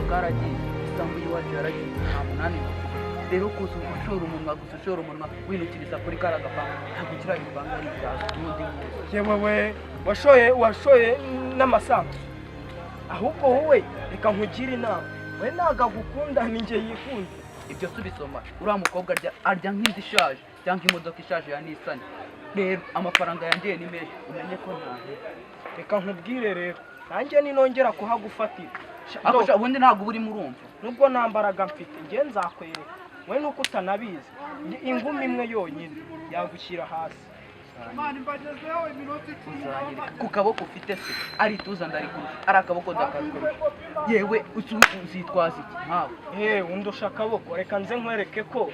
bwaragiye isambu y'iwacu yaragiye nta munani rero kuza ushora umunwa winukiriza kuri karagapanga ntabwo kiriya gipanga ari ibyazo n'undi yewe washoye n'amasambu ahubwo wowe reka nkugire inama we nagagukunda ninjye yikunze ibyo subisoma uriya mukobwa arya nk'inzu ishaje cyangwa imodoka ishaje ya Nissan rero amafaranga yanjye ni menshi umenye ko ntahe reka nkubwire rero nanjye ninongera kuhagufatira akosha ubundi ntabwo buri murumva nubwo nambaraga mfite ngiye nzakwereka we nuko utanabizi ingumi imwe yonyine yagushyira hasi ku kaboko ufite se ari tuza ndarikuruka ari akaboko ndakarukura yewe uzitwaza iki nkawe undusha akaboko reka nze nkwereke ko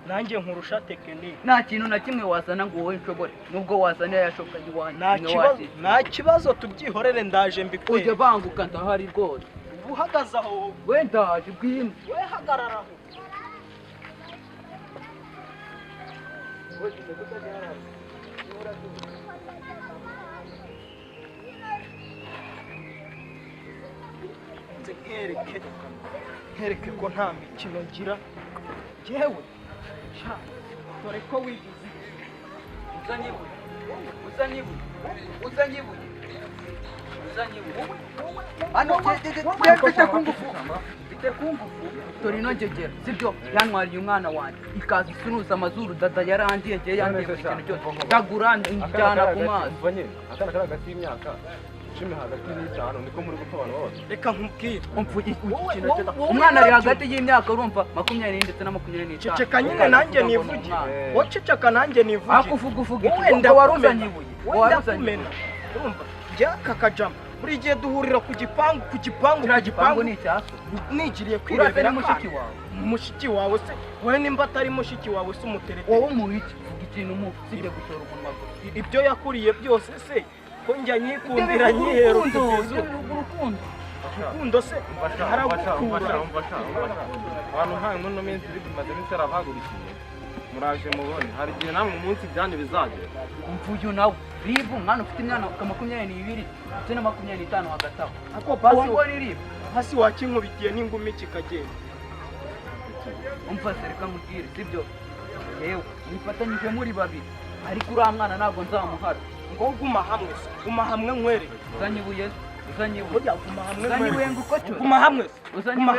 nanjye nkurusha tekinike nta kintu na kimwe wazana ngo wowe nshobore nubwo wazana yashokanye iwanjye nta kibazo tubyihorere ndaje mbikwereke ujya banguka ndahari rwose uhagaze aho we ndaje bwino we hagarara aho nkereke ko nta mikino ngira yewe dore ko wigize uzanyibuye hano bite ku ngufu dore ino ngegera sibyo yantwariye umwana wanjye ikaza isunuza amazuru dada yarangiye ngiye yangiye buri kintu cyose ndagura njyana ku mazi akana kari hagati y'imyaka 10 hagati n'itanu niko muri gupfa abantu bose reka nkubwire umwana ari hagati y'imyaka urumva 20 ndetse na 25 ceceka nyine nanjye nivuge waceceka nanjye nivuge akuvuga wenda waruzanyibuye waruzanyimena urumva jyaka kajama buri gihe duhurira ku gipangu ni icyaso nigiriye kwirebera mushiki wawe se we nimba atari mushiki wawe se umuterete wowe muhiki vuga ikintu mu sibye gushora umunwa ibyo yakuriye byose se ko njya nyikundira nyihera urukundo se haragukura abantu nkawe muri no minsi bimaze iminsi arabahagurukiye muraje mubone hari igihe namwe mu munsi byanyu bizagera umvuyo nawe ribu umwana ufite imyaka 22 ndetse na 25 hagati aho ako basi hasi wakinkubitiye n'ingumi kikagenda umva sereka mugire sibyo yewe nifatanyije muri babiri ariko uriya mwana ntabwo nzamuhara ngo guma hamwe nkwere uzanyibuye guma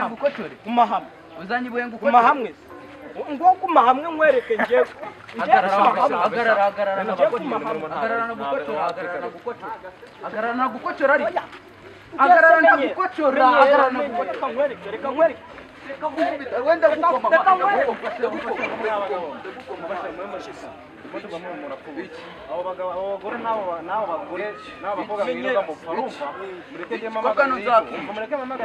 ngukocore guma hamwe guma hamwe ngo guma hamwe nkwereke ngiye agarara na gukocora ari agarara na gukocora reka nkwereke wenda gukoma abo bagore n'abo bakobwa birirwa mu farumva mureke mama